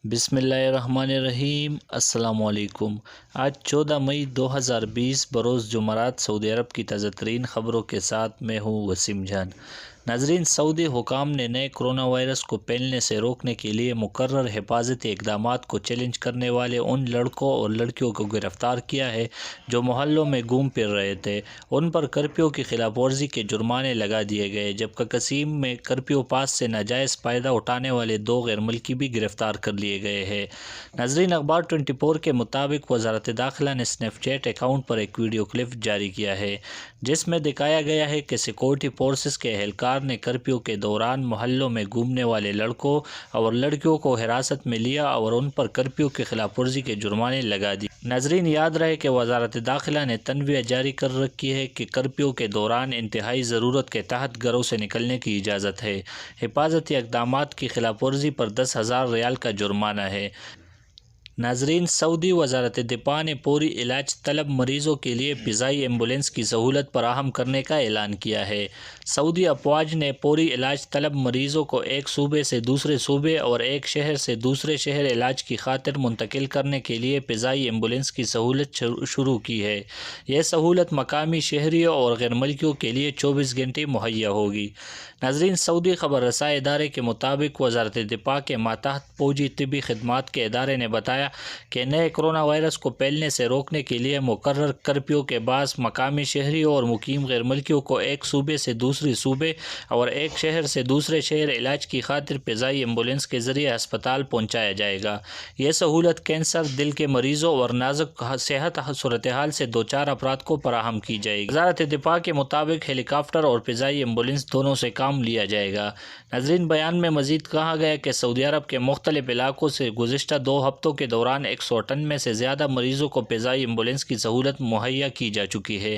بسم اللہ الرحمن الرحیم۔ السلام علیکم۔ آج 14 مئی 2020 بروز جمعرات سعودی عرب کی تازہ ترین خبروں کے ساتھ میں ہوں وسیم جان۔ ناظرین، سعودی حکام نے نئے کرونا وائرس کو پھیلنے سے روکنے کے لیے مقرر حفاظتی اقدامات کو چیلنج کرنے والے ان لڑکوں اور لڑکیوں کو گرفتار کیا ہے جو محلوں میں گھوم پھر رہے تھے۔ ان پر کرفیو کی خلاف ورزی کے جرمانے لگا دیے گئے، جبکہ قسیم میں کرفیو پاس سے ناجائز فائدہ اٹھانے والے 2 غیر ملکی بھی گرفتار کر لیے گئے ہیں۔ ناظرین، اخبار 24 کے مطابق وزارت داخلہ نے اسنیپ چیٹ اکاؤنٹ پر ایک ویڈیو کلپ جاری کیا ہے جس میں دکھایا گیا ہے کہ سیکورٹی فورسز کے اہلکار نے کرفیو کے دوران محلوں میں گھومنے والے لڑکوں اور لڑکیوں کو حراست میں لیا اور ان پر کرفیو کی خلاف ورزی کے جرمانے لگا دیے۔ ناظرین، یاد رہے کہ وزارت داخلہ نے تنویہ جاری کر رکھی ہے کہ کرفیو کے دوران انتہائی ضرورت کے تحت گھروں سے نکلنے کی اجازت ہے۔ حفاظتی اقدامات کی خلاف ورزی پر 10,000 ریال کا جرمانہ ہے۔ ناظرین، سعودی وزارت دفاع نے پوری علاج طلب مریضوں کے لیے فضائی ایمبولینس کی سہولت فراہم کرنے کا اعلان کیا ہے۔ سعودی افواج نے پوری علاج طلب مریضوں کو ایک صوبے سے دوسرے صوبے اور ایک شہر سے دوسرے شہر علاج کی خاطر منتقل کرنے کے لیے فضائی ایمبولینس کی سہولت شروع کی ہے۔ یہ سہولت مقامی شہریوں اور غیر ملکیوں کے لیے 24 گھنٹے مہیا ہوگی۔ ناظرین، سعودی خبر رساں ادارے کے مطابق وزارت دفاع کے ماتحت فوجی طبی خدمات کے ادارے نے بتایا کہ نئے کرونا وائرس کو پھیلنے سے روکنے کے لیے مقرر کرفیو کے باعث مقامی شہریوں اور مقیم غیر ملکیوں کو ایک صوبے سے دوسرے صوبے اور ایک شہر سے دوسرے شہر علاج کی خاطر فضائی ایمبولینس کے ذریعے ہسپتال پہنچایا جائے گا۔ یہ سہولت کینسر، دل کے مریضوں اور نازک صحت صورتحال سے دوچار افراد کو فراہم کی جائے گی۔ وزارت دفاع کے مطابق ہیلی کاپٹر اور فضائی ایمبولینس دونوں سے کام لیا جائے گا۔ ناظرین، بیان میں مزید کہا گیا کہ سعودی عرب کے مختلف علاقوں سے گزشتہ 2 ہفتوں کے دوران 100 سے زیادہ مریضوں کو فضائی ایمبولینس کی سہولت مہیا کی جا چکی ہے۔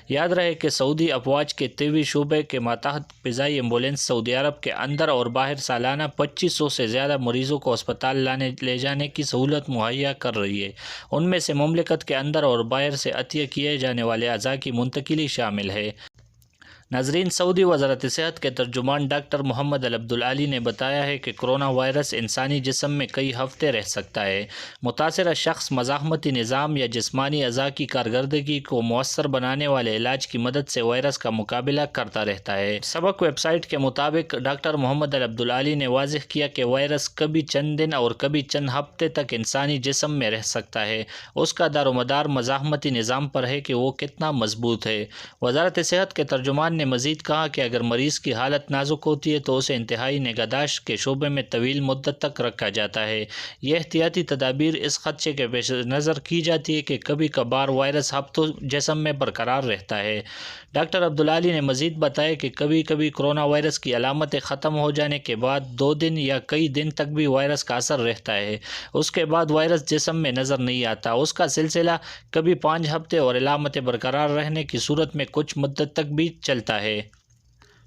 یاد رہے کہ سعودی افواج کے طبی شعبے کے ماتحت فضائی ایمبولینس سعودی عرب کے اندر اور باہر سالانہ 2500 سے زیادہ مریضوں کو اسپتال لے جانے کی سہولت مہیا کر رہی ہے۔ ان میں سے مملکت کے اندر اور باہر سے عطیہ کیے جانے والے اعضاء کی منتقلی شامل ہے۔ ناظرین، سعودی وزارت صحت کے ترجمان ڈاکٹر محمد عبدالعلی نے بتایا ہے کہ کرونا وائرس انسانی جسم میں کئی ہفتے رہ سکتا ہے۔ متاثرہ شخص مزاحمتی نظام یا جسمانی اعضاء کی کارکردگی کو مؤثر بنانے والے علاج کی مدد سے وائرس کا مقابلہ کرتا رہتا ہے۔ سبق ویب سائٹ کے مطابق ڈاکٹر محمد عبدالعلی نے واضح کیا کہ وائرس کبھی چند دن اور کبھی چند ہفتے تک انسانی جسم میں رہ سکتا ہے۔ اس کا دار و مدار مزاحمتی نظام پر ہے کہ وہ کتنا مضبوط ہے۔ وزارت صحت کے ترجمان نے مزید کہا کہ اگر مریض کی حالت نازک ہوتی ہے تو اسے انتہائی نگہداشت کے شعبے میں طویل مدت تک رکھا جاتا ہے۔ یہ احتیاطی تدابیر اس خدشے کے پیش نظر کی جاتی ہے کہ کبھی کبھار وائرس ہفتوں جسم میں برقرار رہتا ہے۔ ڈاکٹر عبدالعلی نے مزید بتایا کہ کبھی کبھی کرونا وائرس کی علامتیں ختم ہو جانے کے بعد 2 دن یا کئی دن تک بھی وائرس کا اثر رہتا ہے۔ اس کے بعد وائرس جسم میں نظر نہیں آتا۔ اس کا سلسلہ کبھی 5 ہفتے اور علامتیں برقرار رہنے کی صورت میں کچھ مدت تک بھی چلتا ہے۔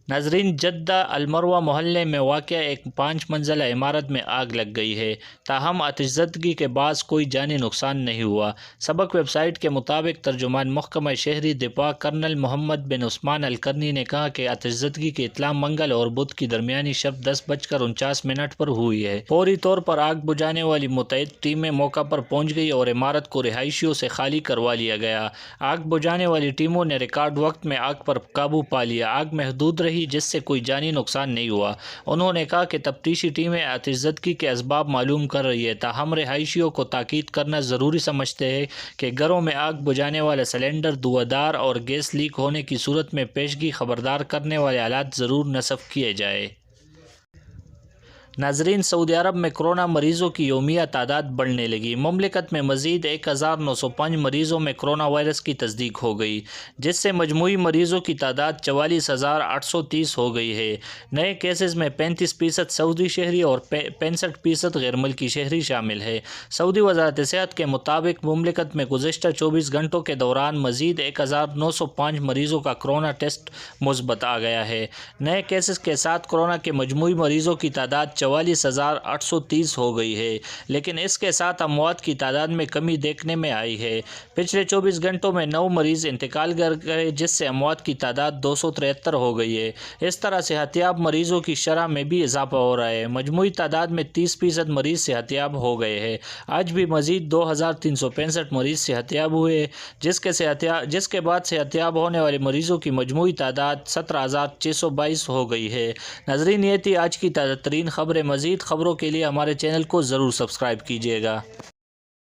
ناظرین، جدہ المروہ محلے میں واقع ایک 5 منزلہ عمارت میں آگ لگ گئی ہے، تاہم آتش زدگی کے باعث کوئی جانی نقصان نہیں ہوا۔ سبق ویب سائٹ کے مطابق ترجمان محکمہ شہری دفاع کرنل محمد بن عثمان القرنی نے کہا کہ آتش زدگی کی اطلاع منگل اور بدھ کی درمیانی شب 10:49 پر ہوئی ہے۔ فوری طور پر آگ بجھانے والی متعدد ٹیمیں موقع پر پہنچ گئی اور عمارت کو رہائشیوں سے خالی کروا لیا گیا۔ آگ بجھانے والی ٹیموں نے ریکارڈ وقت میں آگ پر قابو پا لیا۔ آگ محدود رہی جس سے کوئی جانی نقصان نہیں ہوا۔ انہوں نے کہا کہ تفتیشی ٹیمیں آتش زدگی کے اسباب معلوم کر رہی ہے، تاہم رہائشیوں کو تاکید کرنا ضروری سمجھتے ہیں کہ گھروں میں آگ بجھانے والا سلنڈر، دھواں دار اور گیس لیک ہونے کی صورت میں پیشگی خبردار کرنے والے آلات ضرور نصب کیے جائیں۔ ناظرین، سعودی عرب میں کرونا مریضوں کی یومیہ تعداد بڑھنے لگی۔ مملکت میں مزید 1905 مریضوں میں کرونا وائرس کی تصدیق ہو گئی، جس سے مجموعی مریضوں کی تعداد 44,830 ہو گئی ہے۔ نئے کیسز میں 35% سعودی شہری اور 65% غیر ملکی شہری شامل ہے۔ سعودی وزارت صحت کے مطابق مملکت میں گزشتہ 24 گھنٹوں کے دوران مزید 1905 مریضوں کا کرونا ٹیسٹ مثبت آ گیا ہے۔ نئے کیسز کے ساتھ کرونا کے مجموعی مریضوں کی تعداد 44,830 ہو گئی ہے، لیکن اس کے ساتھ اموات کی تعداد میں کمی دیکھنے میں آئی ہے۔ پچھلے 24 گھنٹوں میں 9 مریض انتقال کر گئے، جس سے اموات کی تعداد 273 ہو گئی ہے۔ اس طرح صحت یاب مریضوں کی شرح میں بھی اضافہ ہو رہا ہے۔ مجموعی تعداد میں 30% مریض صحت یاب ہو گئے ہیں۔ آج بھی مزید 2,365 مریض صحت یاب ہوئے، جس کے بعد صحت یاب ہونے والے مریضوں کی مجموعی تعداد 17,622 ہو گئی ہے۔ ناظرین، یہ تھی آج کی تازہ ترین خبریں۔ مزید خبروں کے لیے ہمارے چینل کو ضرور سبسکرائب کیجیے گا۔